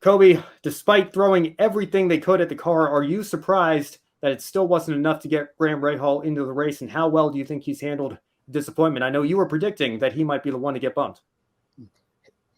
Kobe, despite throwing everything they could at the car, are you surprised that it still wasn't enough to get Graham Rahal into the race? And how well do you think he's handled disappointment? I know you were predicting that he might be the one to get bumped.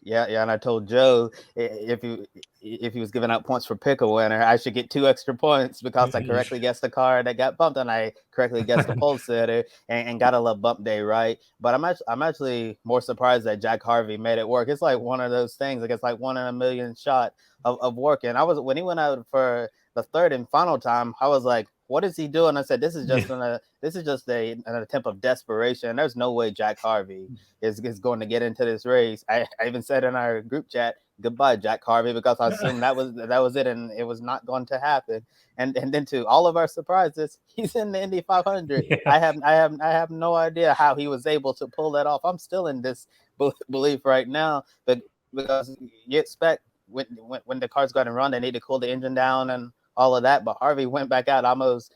Yeah, and I told Joe if he was giving out points for pick a winner, I should get 2 extra points because I correctly guessed the car that got bumped and I correctly guessed the pole sitter and got a little bump day right. But I'm actually more surprised that Jack Harvey made it work. It's like one of those things, like it's like 1 in a million shot of working. I was when he went out for the third and final time, I was like, what is he doing? I said, this is just an attempt of desperation. There's no way Jack Harvey is going to get into this race. I even said in our group chat, goodbye, Jack Harvey, because I assumed that was it, and it was not going to happen. And then to all of our surprises, he's in the Indy 500. Yeah. I have no idea how he was able to pull that off. I'm still in this belief right now, but because you expect when the car's got to run, they need to cool the engine down and all of that. But Harvey went back out almost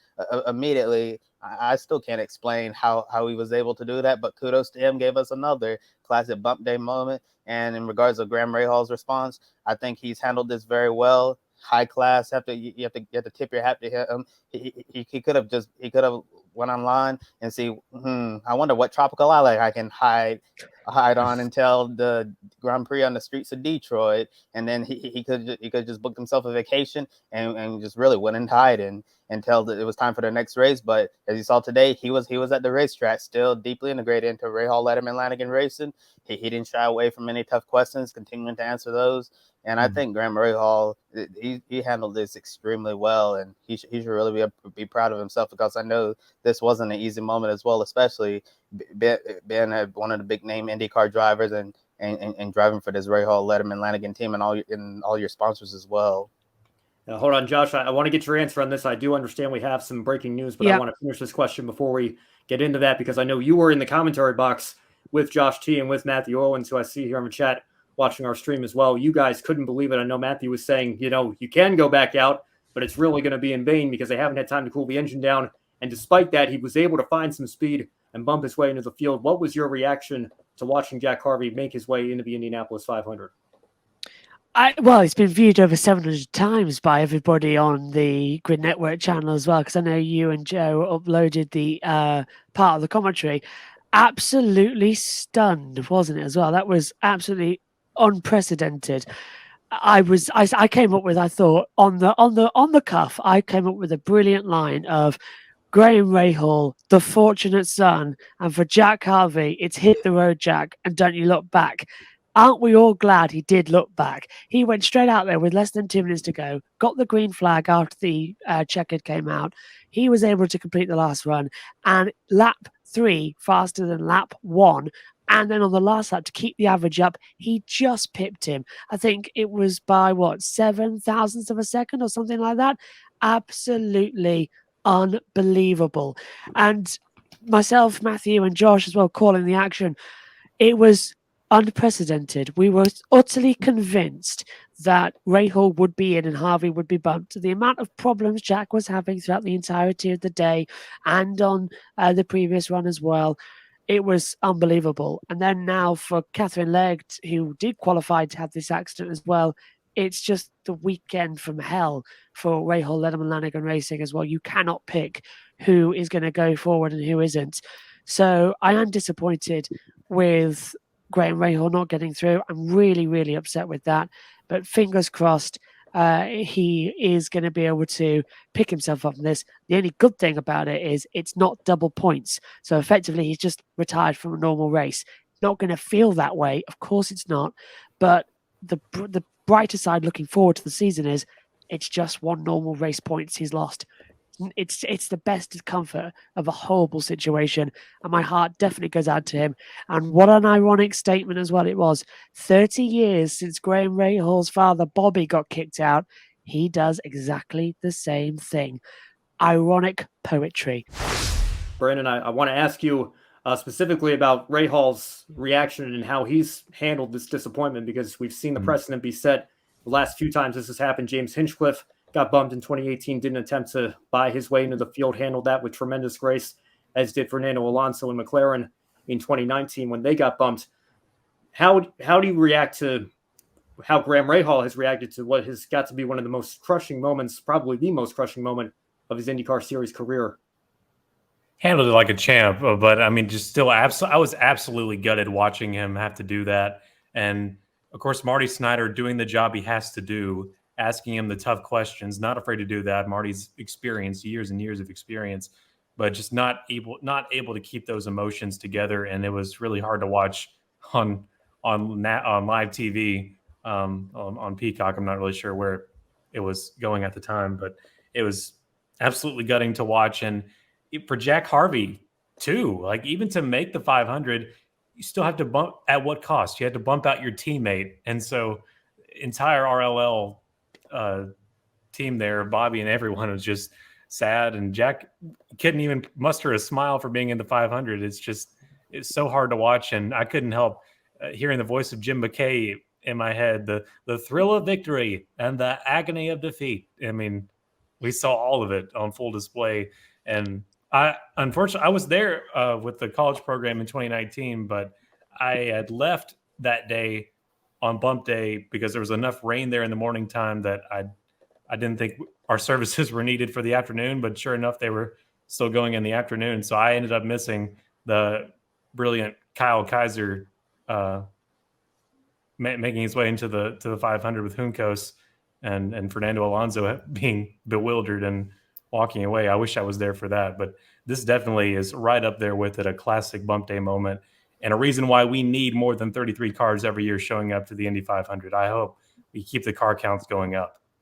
immediately. I still can't explain how he was able to do that, but kudos to him. Gave us another classic bump day moment. And in regards to Graham Rahal's response, I think he's handled this very well. High class. You have to tip your hat to him. He could have went online and see. I wonder what tropical island I can hide on until the Grand Prix on the streets of Detroit, and then he could just book himself a vacation and just really went and hide until it was time for the next race. But as you saw today, he was at the racetrack, still deeply integrated into Rahal, Letterman, Lanigan racing. He didn't shy away from any tough questions, continuing to answer those. And I think Graham Rahal, he handled this extremely well, and he should really be proud of himself, because I know this wasn't an easy moment as well, especially being one of the big name IndyCar drivers and driving for this Rahal, Letterman, Lanigan team and all your sponsors as well. Now, hold on, Josh. I want to get your answer on this. I do understand we have some breaking news, but I want to finish this question before we get into that, because I know you were in the commentary box with Josh T and with Matthew Owens, who I see here in the chat watching our stream as well. You guys couldn't believe it. I know Matthew was saying, you can go back out, but it's really going to be in vain because they haven't had time to cool the engine down. And despite that, he was able to find some speed and bump his way into the field. What was your reaction to watching Jack Harvey make his way into the Indianapolis 500? Well, it's been viewed over 700 times by everybody on the Grid Network channel as well, because I know you and Joe uploaded the part of the commentary. Absolutely stunned, wasn't it, as well? That was absolutely unprecedented. I came up with, I thought, on the cuff, I came up with a brilliant line of Graham Rahal, the fortunate son, and for Jack Harvey, it's hit the road, Jack, and don't you look back. Aren't we all glad he did look back? He went straight out there with less than 2 minutes to go, got the green flag after the checkered came out. He was able to complete the last run, and lap 3 faster than lap 1. And then on the last lap, to keep the average up, he just pipped him. I think it was by, 7 thousandths of a second or something like that. Absolutely unbelievable. And myself, Matthew, and Josh as well calling the action. It was unprecedented. We were utterly convinced that Rahal would be in and Harvey would be bumped. The amount of problems Jack was having throughout the entirety of the day and on the previous run as well, it was unbelievable. And then now for Catherine Legg, who did qualify to have this accident as well, it's just the weekend from hell for Rahal, Letterman, Lanigan Racing as well. You cannot pick who is going to go forward and who isn't. So I am disappointed with Graham Rahal not getting through. I'm really, really upset with that. But fingers crossed, he is going to be able to pick himself up from this. The only good thing about it is it's not double points. So effectively, he's just retired from a normal race. Not going to feel that way. Of course it's not. But the brighter side looking forward to the season is it's just one normal race points he's lost. It's the best comfort of a horrible situation, and my heart definitely goes out to him. And what an ironic statement as well it was. 30 years since Graham Rahal's father Bobby got kicked out, he does exactly the same thing. Ironic poetry. Brandon, I want to ask you specifically about Rahal's reaction and how he's handled this disappointment, because we've seen the precedent be set the last few times this has happened. James Hinchcliffe got bumped in 2018, didn't attempt to buy his way into the field, handled that with tremendous grace, as did Fernando Alonso and McLaren in 2019 when they got bumped. How do you react to how Graham Rahal has reacted to what has got to be one of the most crushing moments, probably the most crushing moment of his IndyCar Series career. Handled it like a champ, but I mean, just still, I was absolutely gutted watching him have to do that. And of course, Marty Schneider doing the job he has to do, asking him the tough questions, not afraid to do that. Marty's experience, years and years of experience, but just not able to keep those emotions together. And it was really hard to watch on live TV, on Peacock. I'm not really sure where it was going at the time, but it was absolutely gutting to watch. And for Jack Harvey too, like even to make the 500, you still have to bump at what cost? You had to bump out your teammate. And so entire RLL team there, Bobby and everyone, was just sad. And Jack couldn't even muster a smile for being in the 500. It's so hard to watch. And I couldn't help hearing the voice of Jim McKay in my head, the thrill of victory and the agony of defeat. I mean, we saw all of it on full display. And unfortunately, I was there with the college program in 2019, but I had left that day on bump day because there was enough rain there in the morning time that I didn't think our services were needed for the afternoon, but sure enough, they were still going in the afternoon. So I ended up missing the brilliant Kyle Kaiser making his way into the 500 with Juncos and Fernando Alonso being bewildered and walking away. I wish I was there for that, but this definitely is right up there with it, a classic bump day moment and a reason why we need more than 33 cars every year showing up to the Indy 500. I hope we keep the car counts going up.